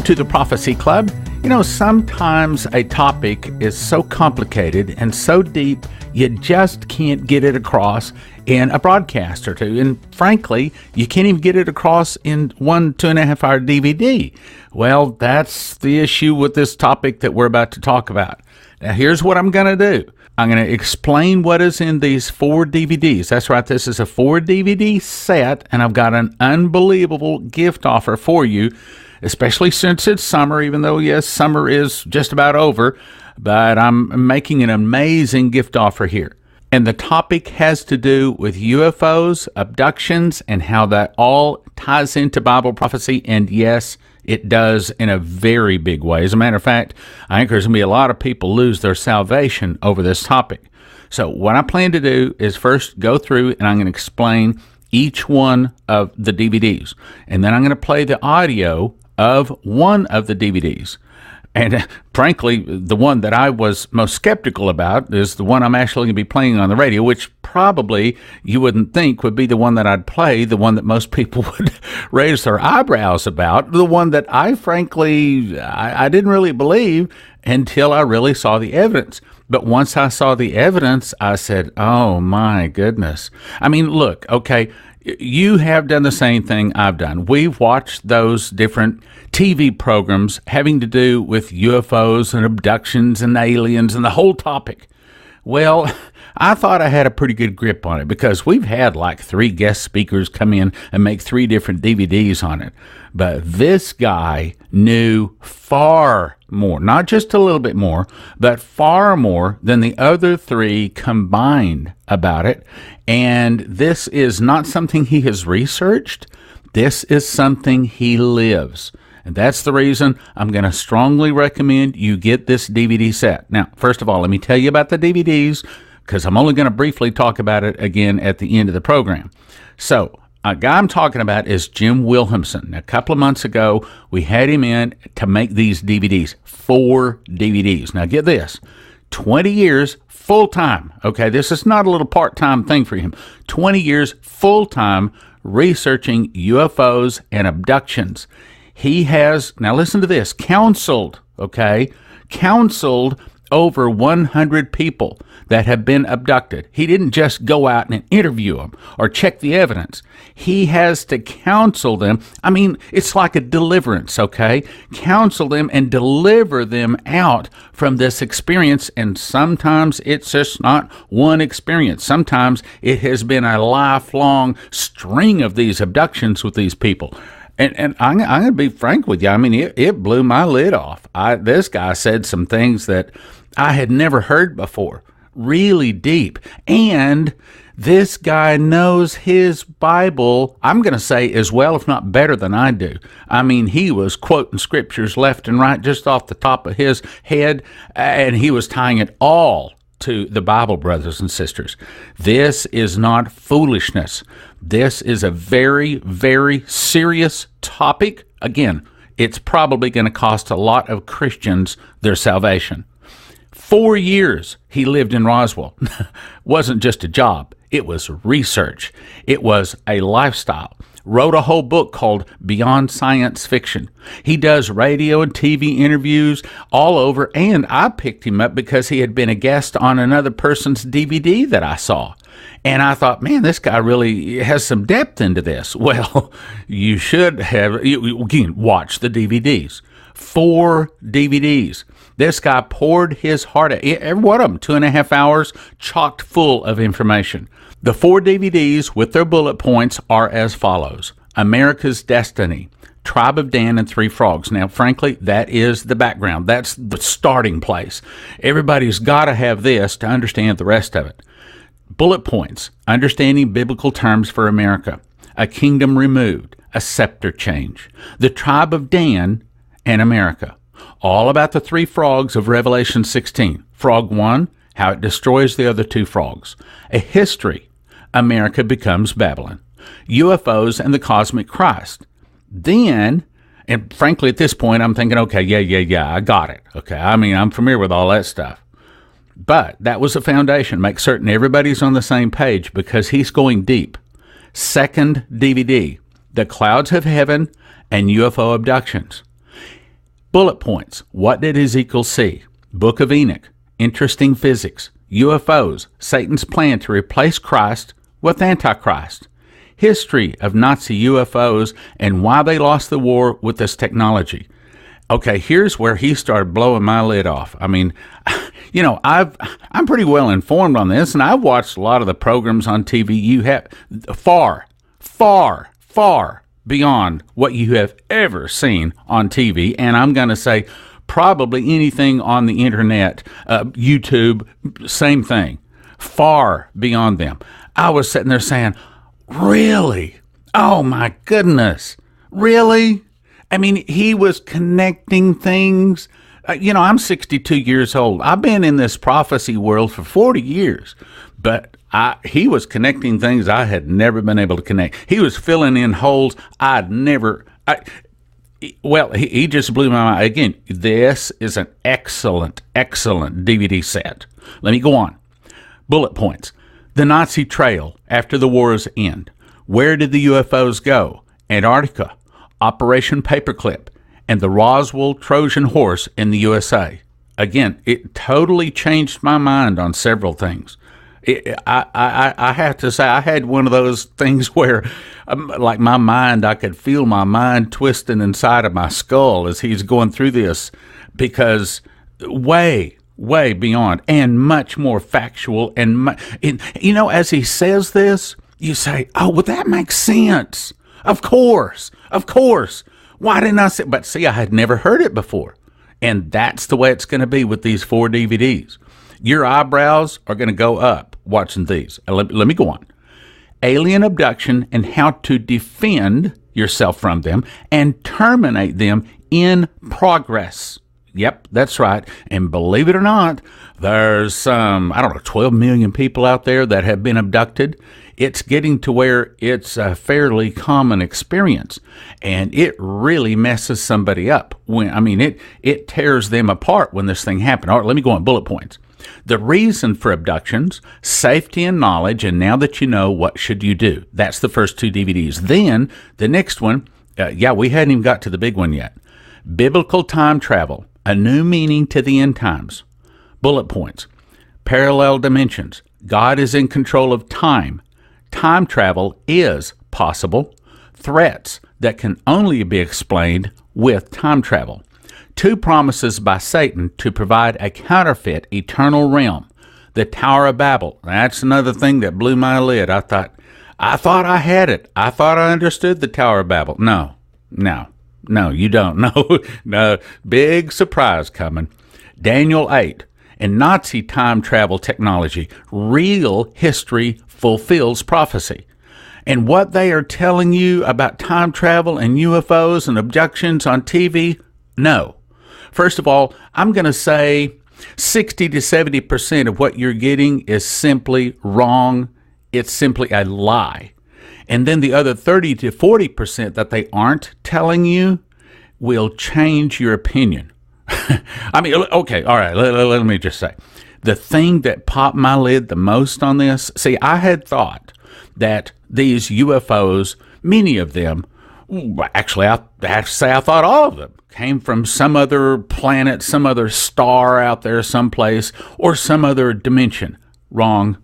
Welcome to the Prophecy Club. You know, sometimes a topic is so complicated and so deep, you just can't get it across in a broadcast or two. And frankly, you can't even get it across in 2.5 hour DVD. Well, that's the issue with this topic that we're about to talk about. Now, here's what I'm going to do. I'm going to explain what is in these 4 DVDs. That's right, this is a 4 DVD set, and I've got an unbelievable gift offer for you, especially since it's summer, even though, yes, summer is just about over, but I'm making an amazing gift offer here. And the topic has to do with UFOs, abductions, and how that all ties into Bible prophecy, and yes, it does in a very big way. As a matter of fact, I think there's going to be a lot of people lose their salvation over this topic. So what I plan to do is first go through and I'm going to explain each one of the DVDs. And then I'm going to play the audio of one of the DVDs. And frankly, the one that I was most skeptical about is the one I'm actually going to be playing on the radio, which probably you wouldn't think would be the one that I'd play, the one that most people would raise their eyebrows about, the one that I frankly, I didn't really believe until I really saw the evidence. But once I saw the evidence, I said, oh my goodness. I mean, look, okay, you have done the same thing I've done. We've watched those different TV programs having to do with UFOs and abductions and aliens and the whole topic. Well, I thought I had a pretty good grip on it because we've had like 3 guest speakers come in and make 3 different DVDs on it. But this guy knew far more, not just a little bit more, but far more than the other 3 combined about it. And this is not something he has researched. This is something he lives. And that's the reason I'm going to strongly recommend you get this DVD set. Now, first of all, let me tell you about the DVDs because I'm only going to briefly talk about it again at the end of the program. So, a guy I'm talking about is Jim Wilhemsen. A couple of months ago, we had him in to make these DVDs, 4 DVDs. Now, get this, 20 years full-time. Okay, this is not a little part-time thing for him. 20 years full-time researching UFOs and abductions. He has, now listen to this, counseled over 100 people that have been abducted. He didn't just go out and interview them or check the evidence. He has to counsel them. I mean, it's like a deliverance, okay? Counsel them and deliver them out from this experience. And sometimes it's just not one experience. Sometimes it has been a lifelong string of these abductions with these people. And I'm going to be frank with you. I mean, it blew my lid off. This guy said some things that I had never heard before, really deep. And this guy knows his Bible, I'm going to say, as well, if not better than I do. I mean, he was quoting scriptures left and right just off the top of his head, and he was tying it all to the Bible, brothers and sisters. This is not foolishness. This is a very, very serious topic. Again, it's probably going to cost a lot of Christians their salvation. 4 years he lived in Roswell. Wasn't just a job. It was research. It was a lifestyle. Wrote a whole book called Beyond Science Fiction. He does radio and TV interviews all over, and I picked him up because he had been a guest on another person's DVD that I saw. And I thought, man, this guy really has some depth into this. Well, you should have, again, watch the DVDs. 4 DVDs. This guy poured his heart out. Every one of them, 2.5 hours, chocked full of information. The 4 DVDs with their bullet points are as follows. America's Destiny, Tribe of Dan and 3 Frogs. Now, frankly, that is the background. That's the starting place. Everybody's got to have this to understand the rest of it. Bullet points, understanding biblical terms for America, a kingdom removed, a scepter change, the tribe of Dan and America. All about the 3 frogs of Revelation 16. Frog 1, how it destroys the other 2 frogs. A history, America becomes Babylon. UFOs and the cosmic Christ. Then, and frankly at this point I'm thinking, okay, yeah, I got it. Okay, I mean, I'm familiar with all that stuff. But that was the foundation. Make certain everybody's on the same page because he's going deep. Second DVD, The Clouds of Heaven and UFO Abductions. Bullet points. What did Ezekiel see? Book of Enoch. Interesting physics. UFOs. Satan's plan to replace Christ with Antichrist. History of Nazi UFOs and why they lost the war with this technology. Okay, here's where he started blowing my lid off. I mean, you know, I'm pretty well informed on this, and I've watched a lot of the programs on TV. You have far beyond what you have ever seen on TV, and I'm going to say probably anything on the internet, YouTube, same thing, far beyond them. I was sitting there saying, really? Oh my goodness, really? I mean, he was connecting things. You know, I'm 62 years old. I've been in this prophecy world for 40 years, but he was connecting things I had never been able to connect. He was filling in holes I'd never. He just blew my mind. Again, this is an excellent DVD set. Let me go on. Bullet points. The Nazi trail after the war's end. Where did the UFOs go? Antarctica, Operation Paperclip, and the Roswell Trojan Horse in the USA. Again, it totally changed my mind on several things. I have to say, I had one of those things where, like my mind, I could feel my mind twisting inside of my skull as he's going through this, because way beyond and much more factual. And you know, as he says this, you say, oh, well, that makes sense. Of course. Why didn't I say? But see, I had never heard it before. And that's the way it's going to be with these 4 DVDs. Your eyebrows are going to go up watching these. Let me go on. Alien abduction and how to defend yourself from them and terminate them in progress. Yep, that's right. And believe it or not, there's 12 million people out there that have been abducted. It's getting to where it's a fairly common experience, and it really messes somebody up. It tears them apart when this thing happened. All right, let me go on bullet points. The reason for abductions, safety and knowledge, and now that you know, what should you do? That's the first 2 DVDs. Then the next one, we hadn't even got to the big one yet. Biblical time travel, a new meaning to the end times. Bullet points. Parallel dimensions. God is in control of time. Time travel is possible. Threats that can only be explained with time travel. 2 promises by Satan to provide a counterfeit eternal realm. The Tower of Babel. That's another thing that blew my lid. I thought I had it. I thought I understood the Tower of Babel. No, you don't. No, big surprise coming. Daniel 8 and Nazi time travel technology. Real history fulfills prophecy. And what they are telling you about time travel and UFOs and abductions on TV, no. First of all, I'm going to say 60 to 70% of what you're getting is simply wrong. It's simply a lie. And then the other 30 to 40% that they aren't telling you will change your opinion. Okay, all right, let me just say. The thing that popped my lid the most on this, see, I had thought that these UFOs, many of them, actually, I have to say I thought all of them came from some other planet, some other star out there someplace, or some other dimension. Wrong.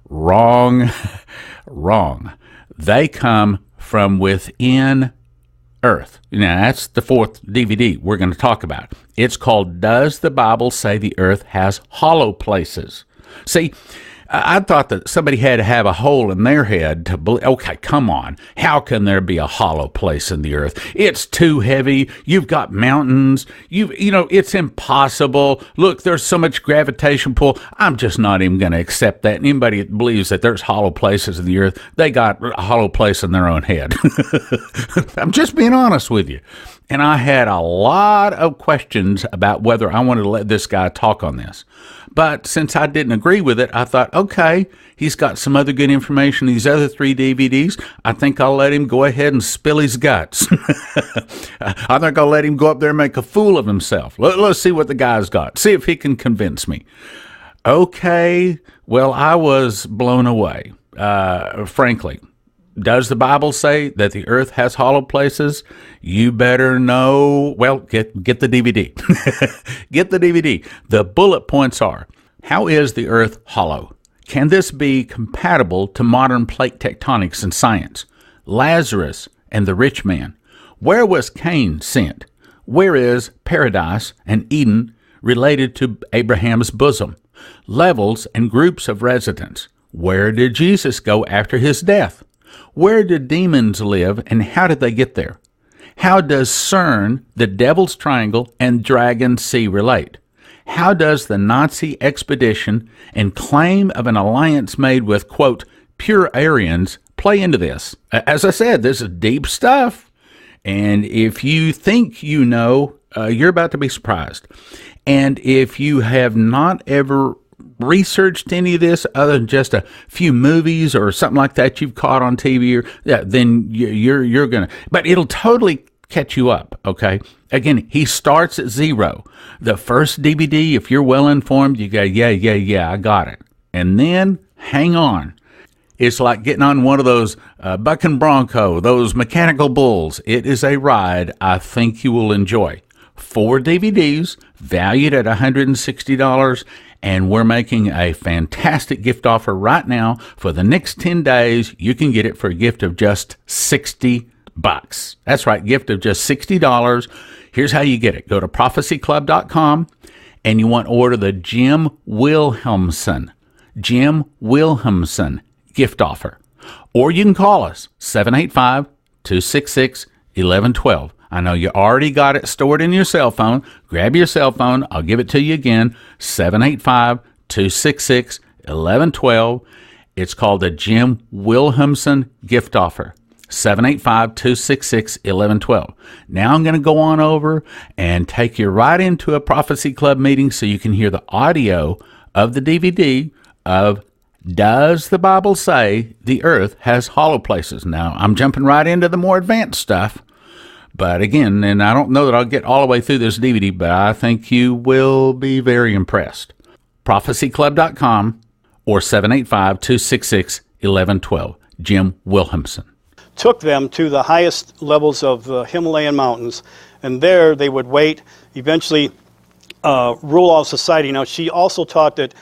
Wrong. They come from within Earth. Now, that's the 4th DVD we're going to talk about. It's called, Does the Bible Say the Earth Has Hollow Places? See, I thought that somebody had to have a hole in their head to believe, okay, come on. How can there be a hollow place in the earth? It's too heavy. You've got mountains. It's impossible. Look, there's so much gravitation pull. I'm just not even going to accept that. Anybody that believes that there's hollow places in the earth, they got a hollow place in their own head. I'm just being honest with you. And I had a lot of questions about whether I wanted to let this guy talk on this. But since I didn't agree with it, I thought, okay, he's got some other good information in these other 3 DVDs. I think I'll let him go ahead and spill his guts. I think I'll let him go up there and make a fool of himself. Let's see what the guy's got. See if he can convince me. Okay, well, I was blown away, frankly. Does the Bible say that the earth has hollow places? You better know. Well, get the DVD. Get the DVD. The bullet points are: how is the earth hollow? Can this be compatible to modern plate tectonics and science? Lazarus and the rich man. Where was Cain sent? Where is paradise and Eden related to Abraham's bosom? Levels and groups of residents. Where did Jesus go after his death? Where did demons live and how did they get there? How does CERN, the Devil's Triangle, and Dragon Sea relate? How does the Nazi expedition and claim of an alliance made with, quote, pure Aryans play into this? As I said, this is deep stuff. And if you think you know, you're about to be surprised. And if you have not ever researched any of this other than just a few movies or something like that you've caught on TV, then you're gonna. But it'll totally catch you up. Okay. Again, he starts at zero. The first DVD, if you're well informed, you go, yeah, I got it. And then hang on. It's like getting on one of those buck and bronco, those mechanical bulls. It is a ride I think you will enjoy. 4 DVDs valued at $160, and we're making a fantastic gift offer right now. For the next 10 days, you can get it for a gift of just $60. That's right, gift of just $60. Here's how you get it. Go to prophecyclub.com, and you want to order the Jim Wilhemsen gift offer. Or you can call us, 785-266-1112. I know you already got it stored in your cell phone. Grab your cell phone. I'll give it to you again, 785-266-1112. It's called the Jim Wilhemsen gift offer, 785-266-1112. Now I'm going to go on over and take you right into a Prophecy Club meeting so you can hear the audio of the DVD of Does the Bible Say the Earth Has Hollow Places? Now, I'm jumping right into the more advanced stuff. But again, and I don't know that I'll get all the way through this DVD, but I think you will be very impressed. prophecyclub.com or 785-266-1112. Jim Wilhemsen. Took them to the highest levels of the Himalayan mountains, and there they would wait, eventually rule all society. Now, she also taught that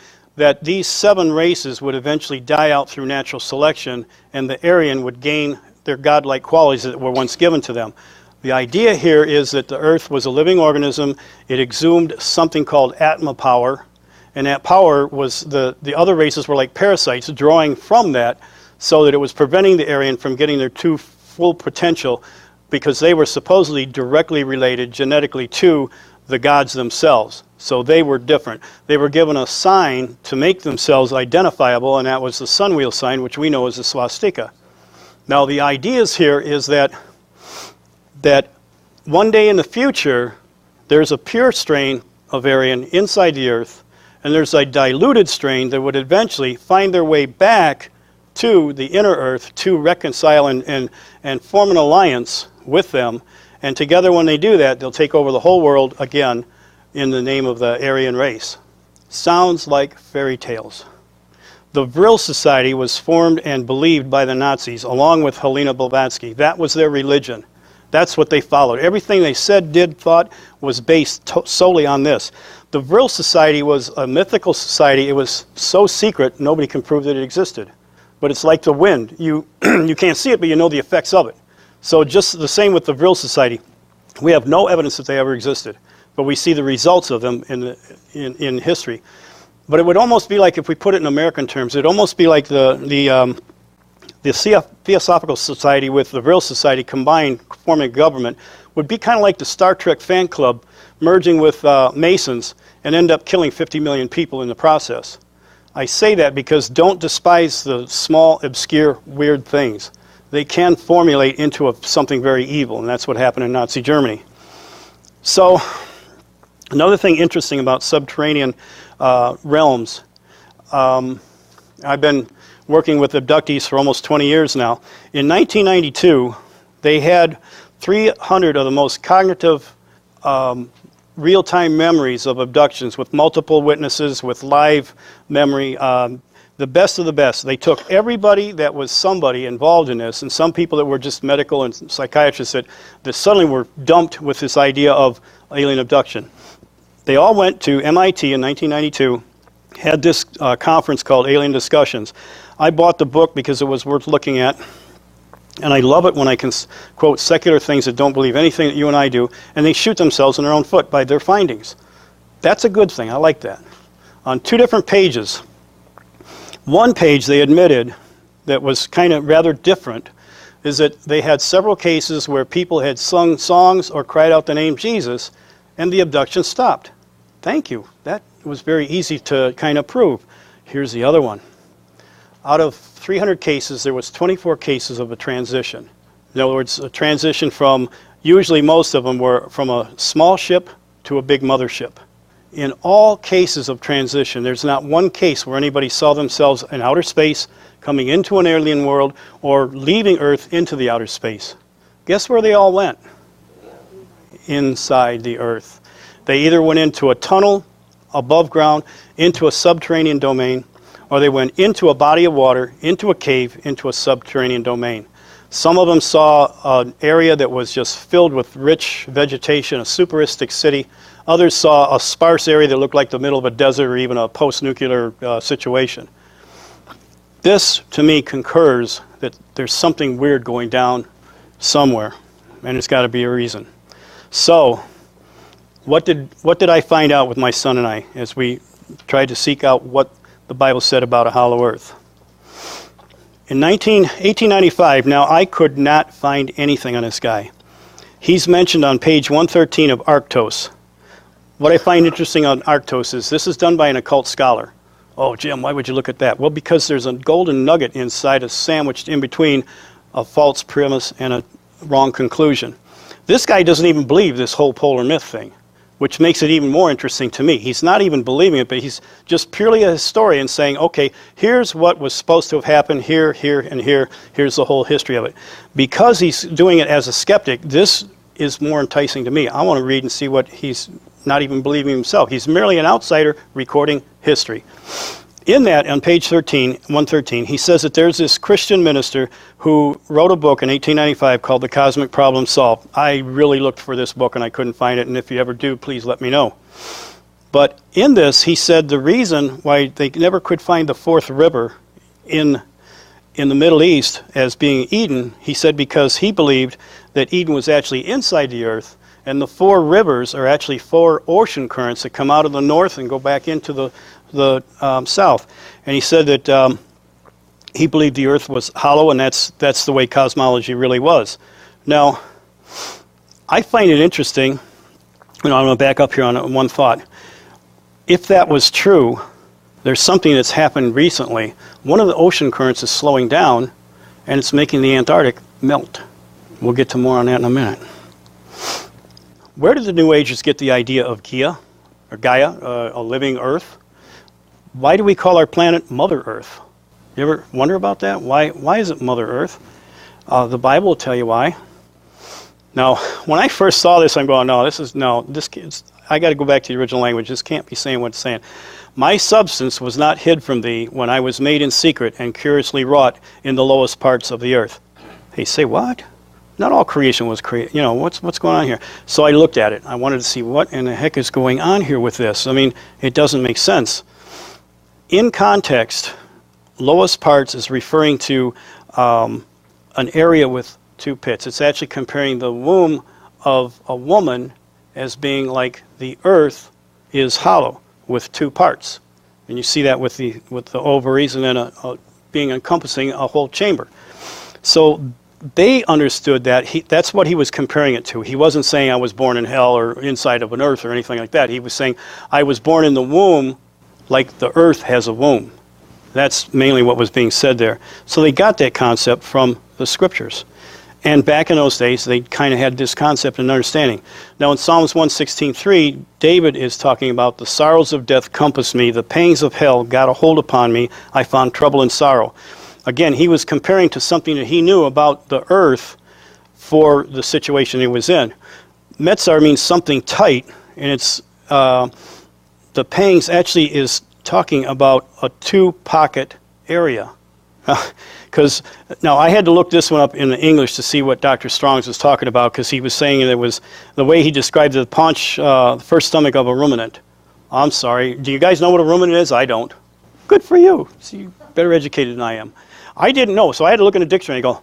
these 7 races would eventually die out through natural selection, and the Aryan would gain their godlike qualities that were once given to them. The idea here is that the earth was a living organism. It exhumed something called Atma power, and that power was the other races were like parasites drawing from that, so that it was preventing the Aryan from getting their full potential, because they were supposedly directly related genetically to the gods themselves. So they were different. They were given a sign to make themselves identifiable, and that was the sun wheel sign, which we know as the swastika. Now the ideas here is that one day in the future, there's a pure strain of Aryan inside the earth, and there's a diluted strain that would eventually find their way back to the inner earth to reconcile and form an alliance with them. And together, when they do that, they'll take over the whole world again in the name of the Aryan race. Sounds like fairy tales. The Vril Society was formed and believed by the Nazis, along with Helena Blavatsky. That was their religion. That's what they followed. Everything they said, did, thought was based solely on this. The Vril Society was a mythical society. It was so secret, nobody can prove that it existed. But it's like the wind. You can't see it, but you know the effects of it. So just the same with the Vril Society. We have no evidence that they ever existed, but we see the results of them in history. But it would almost be like, if we put it in American terms, it would almost be like the Theosophical Society with the Vril Society combined, forming a government, would be kind of like the Star Trek fan club merging with Masons and end up killing 50 million people in the process. I say that because don't despise the small, obscure, weird things. They can formulate into something very evil, and that's what happened in Nazi Germany. So, another thing interesting about subterranean realms, I've been working with abductees for almost 20 years now. In 1992, they had 300 of the most cognitive real-time memories of abductions with multiple witnesses, with live memory. the best of the best. They took everybody that was somebody involved in this, and some people that were just medical and psychiatrists that suddenly were dumped with this idea of alien abduction. They all went to MIT in 1992, had this conference called Alien Discussions. I bought the book because it was worth looking at, and I love it when I can quote secular things that don't believe anything that you and I do, and they shoot themselves in their own foot by their findings. That's a good thing. I like that. On 2 different pages, one page they admitted that was kind of rather different is that they had several cases where people had sung songs or cried out the name Jesus, and the abduction stopped. Thank you. That was very easy to kind of prove. Here's the other one. Out of 300 cases, there was 24 cases of a transition. In other words, a transition from, usually most of them were from a small ship to a big mothership. In all cases of transition, there's not one case where anybody saw themselves in outer space, coming into an alien world, or leaving Earth into the outer space. Guess where they all went? Inside the Earth. They either went into a tunnel above ground, into a subterranean domain, or they went into a body of water, into a cave, into a subterranean domain. Some of them saw an area that was just filled with rich vegetation, a superistic city. Others saw a sparse area that looked like the middle of a desert or even a post-nuclear situation. This, to me, concurs that there's something weird going down somewhere, and it's got to be a reason. So, what did I find out with my son and I as we tried to seek out what the Bible said about a hollow earth? In 1895, now I could not find anything on this guy. He's mentioned on page 113 of Arctos. What I find interesting on Arctos is this is done by an occult scholar. Oh, Jim, why would you look at that? Well, because there's a golden nugget inside, a sandwiched in between a false premise and a wrong conclusion. This guy doesn't even believe this whole polar myth thing, which makes it even more interesting to me. He's not even believing it, but he's just purely a historian saying, okay, here's what was supposed to have happened here, here, and here. Here's the whole history of it. Because he's doing it as a skeptic, this is more enticing to me. I want to read and see what he's not even believing himself. He's merely an outsider recording history. In that, on page 113, he says that there's this Christian minister who wrote a book in 1895 called The Cosmic Problem Solved. I really looked for this book and I couldn't find it, and if you ever do, please let me know. But in this, he said the reason why they never could find the fourth river in the Middle East as being Eden, he said because he believed that Eden was actually inside the earth, and the 4 rivers are actually 4 ocean currents that come out of the north and go back into the south. And he said that he believed the earth was hollow, and that's the way cosmology really was. Now, I find it interesting, and I'm going to back up here on one thought. If that was true, there's something that's happened recently. One of the ocean currents is slowing down, and it's making the Antarctic melt. We'll get to more on that in a minute. Where did the New Agers get the idea of Gaia, a living Earth? Why do we call our planet Mother Earth? You ever wonder about that? Why is it Mother Earth? The Bible will tell you why. Now, when I first saw this, I'm going, I got to go back to the original language. This can't be saying what it's saying. My substance was not hid from thee when I was made in secret and curiously wrought in the lowest parts of the earth. Hey, say what? Not all creation was created. You know, what's going on here? So I looked at it. I wanted to see what in the heck is going on here with this. I mean, it doesn't make sense. In context, lowest parts is referring to an area with 2 pits. It's actually comparing the womb of a woman as being like the earth is hollow with 2 parts. And you see that with the ovaries and then being encompassing a whole chamber. So they understood that. That's what he was comparing it to. He wasn't saying I was born in hell or inside of an earth or anything like that. He was saying I was born in the womb like the earth has a womb. That's mainly what was being said there. So they got that concept from the scriptures. And back in those days, they kind of had this concept and understanding. Now in Psalms 116:3, David is talking about the sorrows of death compassed me, the pangs of hell got a hold upon me, I found trouble and sorrow. Again, he was comparing to something that he knew about the earth for the situation he was in. Metzar means something tight, and it's the pangs actually is talking about a 2-pocket area. Because now I had to look this one up in English to see what Dr. Strong's was talking about, because he was saying it was the way he described the paunch, the first stomach of a ruminant. I'm sorry. Do you guys know what a ruminant is? I don't. Good for you. So you're better educated than I am. I didn't know, so I had to look in a dictionary and go,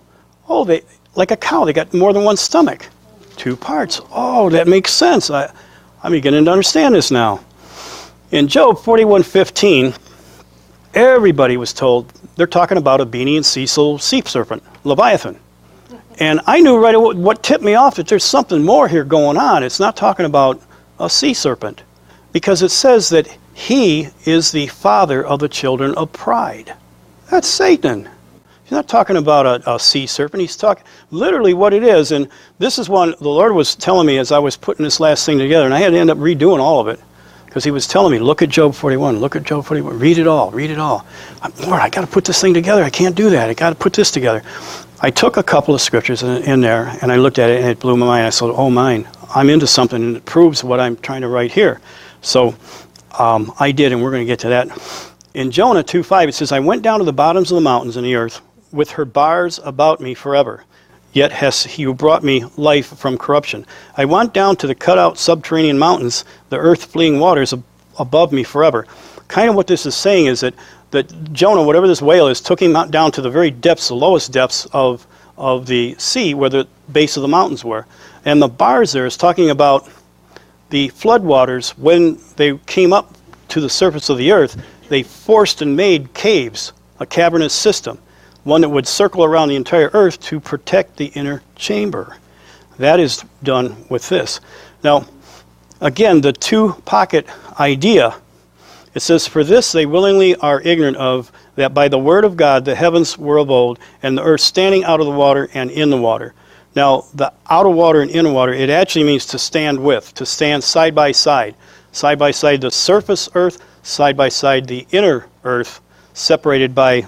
oh, they like a cow. They got more than one stomach, 2 parts. Oh, that makes sense. I'm beginning to understand this now. In Job 41:15, everybody was told they're talking about a Beanie and Cecil sea serpent, Leviathan. And I knew right away what tipped me off that there's something more here going on. It's not talking about a sea serpent, because it says that he is the father of the children of pride. That's Satan. He's not talking about a sea serpent. He's talking literally what it is. And this is one the Lord was telling me as I was putting this last thing together, and I had to end up redoing all of it. Because he was telling me, look at Job 41, look at Job 41, read it all, read it all. Lord, I got to put this thing together. I can't do that. I got to put this together. I took a couple of scriptures in there, and I looked at it, and it blew my mind. I said, oh, mine, I'm into something, and it proves what I'm trying to write here. So I did, and we're going to get to that. In Jonah 2:5, it says, I went down to the bottoms of the mountains in the earth with her bars about me forever. Yet has he who brought me life from corruption. I went down to the cut-out subterranean mountains, the earth-fleeing waters above me forever. Kind of what this is saying is that Jonah, whatever this whale is, took him down to the very depths, the lowest depths of the sea, where the base of the mountains were. And the bars there is talking about the floodwaters. When they came up to the surface of the earth, they forced and made caves, a cavernous system, one that would circle around the entire earth to protect the inner chamber. That is done with this. Now, again, the 2-pocket idea, it says, for this they willingly are ignorant of, that by the word of God the heavens were of old, and the earth standing out of the water and in the water. Now, the out of water and in the water, it actually means to stand with, to stand side by side the surface earth, side by side the inner earth, separated by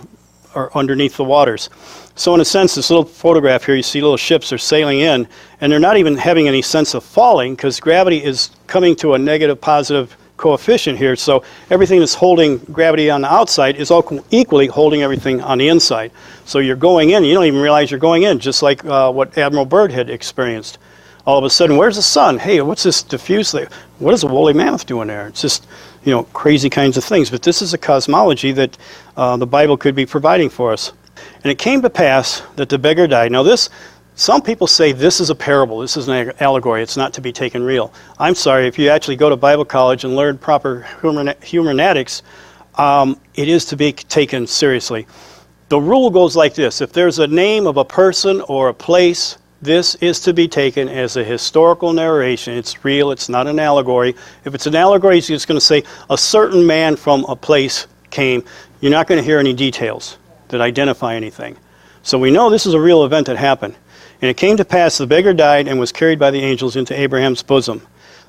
or underneath the waters. So in a sense, this little photograph here, you see little ships are sailing in, and they're not even having any sense of falling, because gravity is coming to a negative positive coefficient here. So everything that's holding gravity on the outside is equally holding everything on the inside. So you're going in, you don't even realize you're going in, just like what Admiral Byrd had experienced. All of a sudden, where's the sun? Hey, what's this diffuse thing? What is a woolly mammoth doing there? It's just, crazy kinds of things. But this is a cosmology that the Bible could be providing for us. And it came to pass that the beggar died. Now some people say this is a parable. This is an allegory. It's not to be taken real. I'm sorry, if you actually go to Bible college and learn proper humernatics, it is to be taken seriously. The rule goes like this. If there's a name of a person or a place, this is to be taken as a historical narration. It's real. It's not an allegory. If it's an allegory, it's just going to say a certain man from a place came. You're not going to hear any details that identify anything. So we know this is a real event that happened. And it came to pass, the beggar died and was carried by the angels into Abraham's bosom.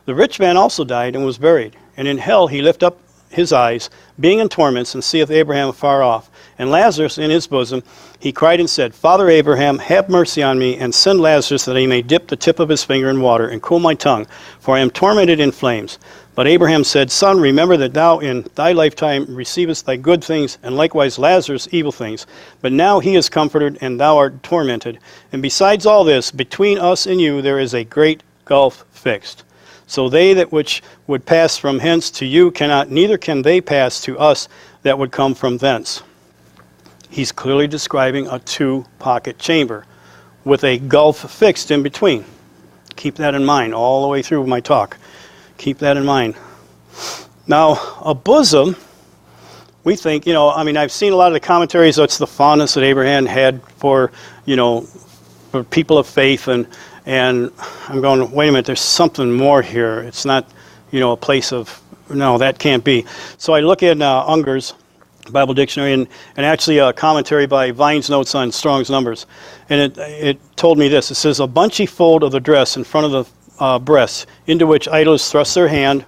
The rich man also died and was buried. And in hell he lifted up his eyes, being in torments, and seeth Abraham afar off. And Lazarus in his bosom, he cried and said, Father Abraham, have mercy on me, and send Lazarus that he may dip the tip of his finger in water, and cool my tongue, for I am tormented in flames. But Abraham said, Son, remember that thou in thy lifetime receivest thy good things, and likewise Lazarus evil things. But now he is comforted, and thou art tormented. And besides all this, between us and you there is a great gulf fixed. So they that which would pass from hence to you cannot, neither can they pass to us that would come from thence. He's clearly describing a 2-pocket chamber with a gulf fixed in between. Keep that in mind all the way through my talk. Keep that in mind. Now, a bosom, we think, I've seen a lot of the commentaries, it's the fondness that Abraham had for people of faith, and I'm going, wait a minute, there's something more here. It's not, a place of, no, that can't be. So I look at Unger's Bible Dictionary, and actually a commentary by Vine's Notes on Strong's Numbers. And it told me this. It says, a bunchy fold of the dress in front of the breasts, into which idols thrust their hand,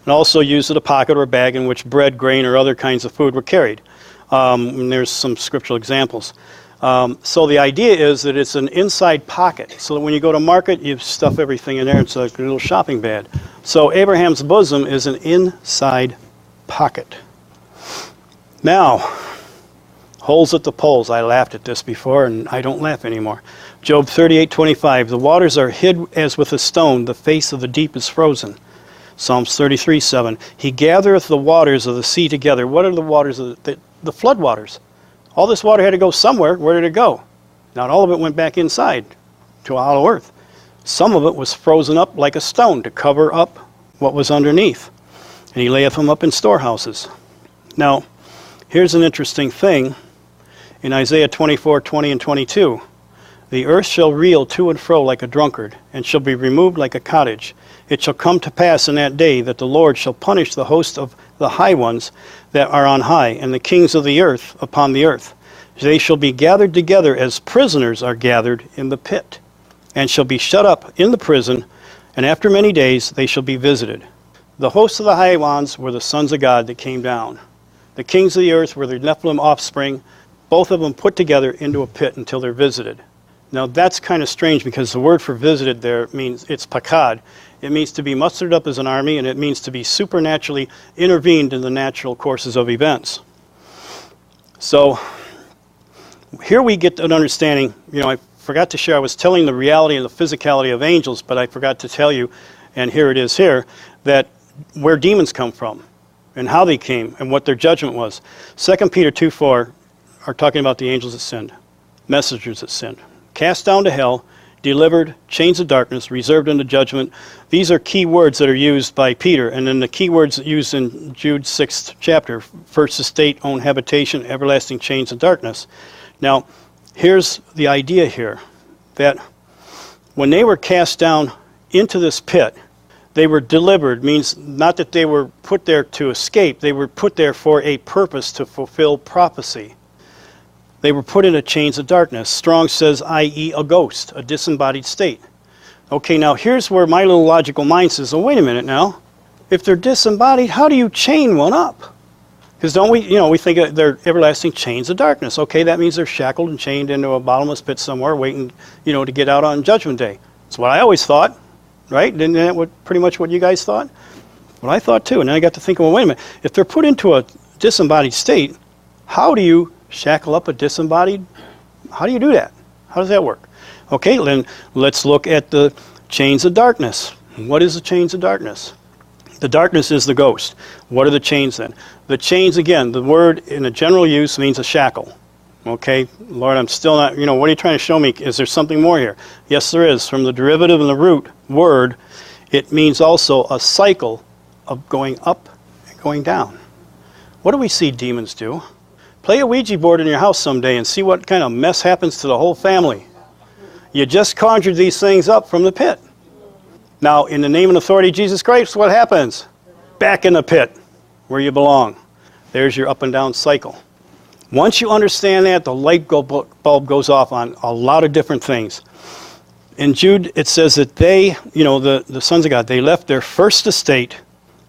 and also used as a pocket or bag in which bread, grain, or other kinds of food were carried. And there's some scriptural examples. So the idea is that it's an inside pocket, so that when you go to market, you stuff everything in there. It's like a little shopping bag. So Abraham's bosom is an inside pocket. Now, Holes at the poles. I laughed at this before, and I don't laugh anymore. Job 38:25. The waters are hid as with a stone. The face of the deep is frozen. Psalms 33:7. He gathereth the waters of the sea together. What are the waters of the flood waters? All this water had to go somewhere. Where did it go? Not all of it went back inside to a hollow earth. Some of it was frozen up like a stone to cover up what was underneath. And he layeth them up in storehouses. Now, here's an interesting thing. In Isaiah 24:20 and 22, the earth shall reel to and fro like a drunkard, and shall be removed like a cottage. It shall come to pass in that day that the Lord shall punish the host of the high ones that are on high, and the kings of the earth upon the earth. They shall be gathered together as prisoners are gathered in the pit, and shall be shut up in the prison, and after many days they shall be visited. The hosts of the high ones were the sons of God that came down. The kings of the earth were the Nephilim offspring, both of them put together into a pit until they're visited. Now that's kind of strange because the word for visited there means, it's pakad. It means to be mustered up as an army, and it means to be supernaturally intervened in the natural courses of events. So here we get an understanding. I forgot to share, I was telling the reality and the physicality of angels, but I forgot to tell you, and here it is here, that where demons come from and how they came and what their judgment was. 2 Peter 2:4 are talking about the angels that sinned, messengers that sinned, cast down to hell, delivered, chains of darkness, reserved unto judgment. These are key words that are used by Peter, and then the key words used in Jude 6th chapter, first estate, own habitation, everlasting chains of darkness. Now, here's the idea here, that when they were cast down into this pit, they were delivered, means not that they were put there to escape, they were put there for a purpose to fulfill prophecy. They were put into chains of darkness. Strong says, i.e. a ghost, a disembodied state. Okay, now here's where my little logical mind says, oh, wait a minute now. If they're disembodied, how do you chain one up? Because don't we, we think they're everlasting chains of darkness. Okay, that means they're shackled and chained into a bottomless pit somewhere waiting, to get out on Judgment Day. That's what I always thought, right? Isn't that pretty much what you guys thought? What I thought too. And then I got to thinking, well, wait a minute. If they're put into a disembodied state, how do you shackle up a disembodied? How do you do that? How does that work? Okay, then let's look at the chains of darkness. What is the chains of darkness? The darkness is the ghost. What are the chains then? The chains, again, the word in a general use means a shackle. Okay, Lord, I'm still not, what are you trying to show me? Is there something more here? Yes, there is. From the derivative and the root word, it means also a cycle of going up and going down. What do we see demons do? Play a Ouija board in your house someday and see what kind of mess happens to the whole family. You just conjured these things up from the pit. Now, in the name and authority of Jesus Christ, what happens? Back in the pit where you belong. There's your up and down cycle. Once you understand that, the light bulb goes off on a lot of different things. In Jude, it says that they, the sons of God, they left their first estate,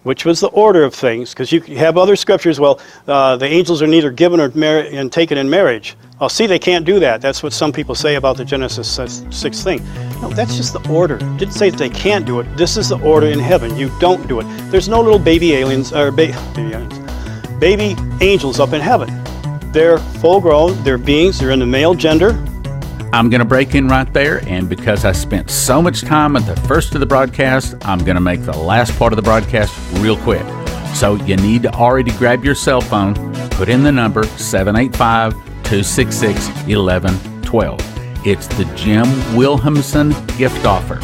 which was the order of things, because you have other scriptures, the angels are neither given or and taken in marriage. Oh, see, they can't do that. That's what some people say about the Genesis 6 thing. No, that's just the order. It didn't say that they can't do it. This is the order in heaven. You don't do it. There's no little baby aliens, or baby angels up in heaven. They're full grown, they're beings, they're in the male gender. I'm going to break in right there, and because I spent so much time at the first of the broadcast, I'm going to make the last part of the broadcast real quick. So you need to already grab your cell phone, put in the number 785-266-1112. It's the Jim Wilhemsen gift offer.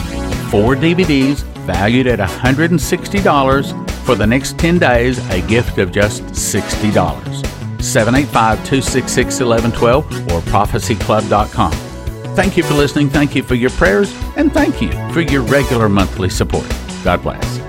4 DVDs valued at $160. For the next 10 days, a gift of just $60. 785-266-1112 or prophecyclub.com. Thank you for listening. Thank you for your prayers. And thank you for your regular monthly support. God bless.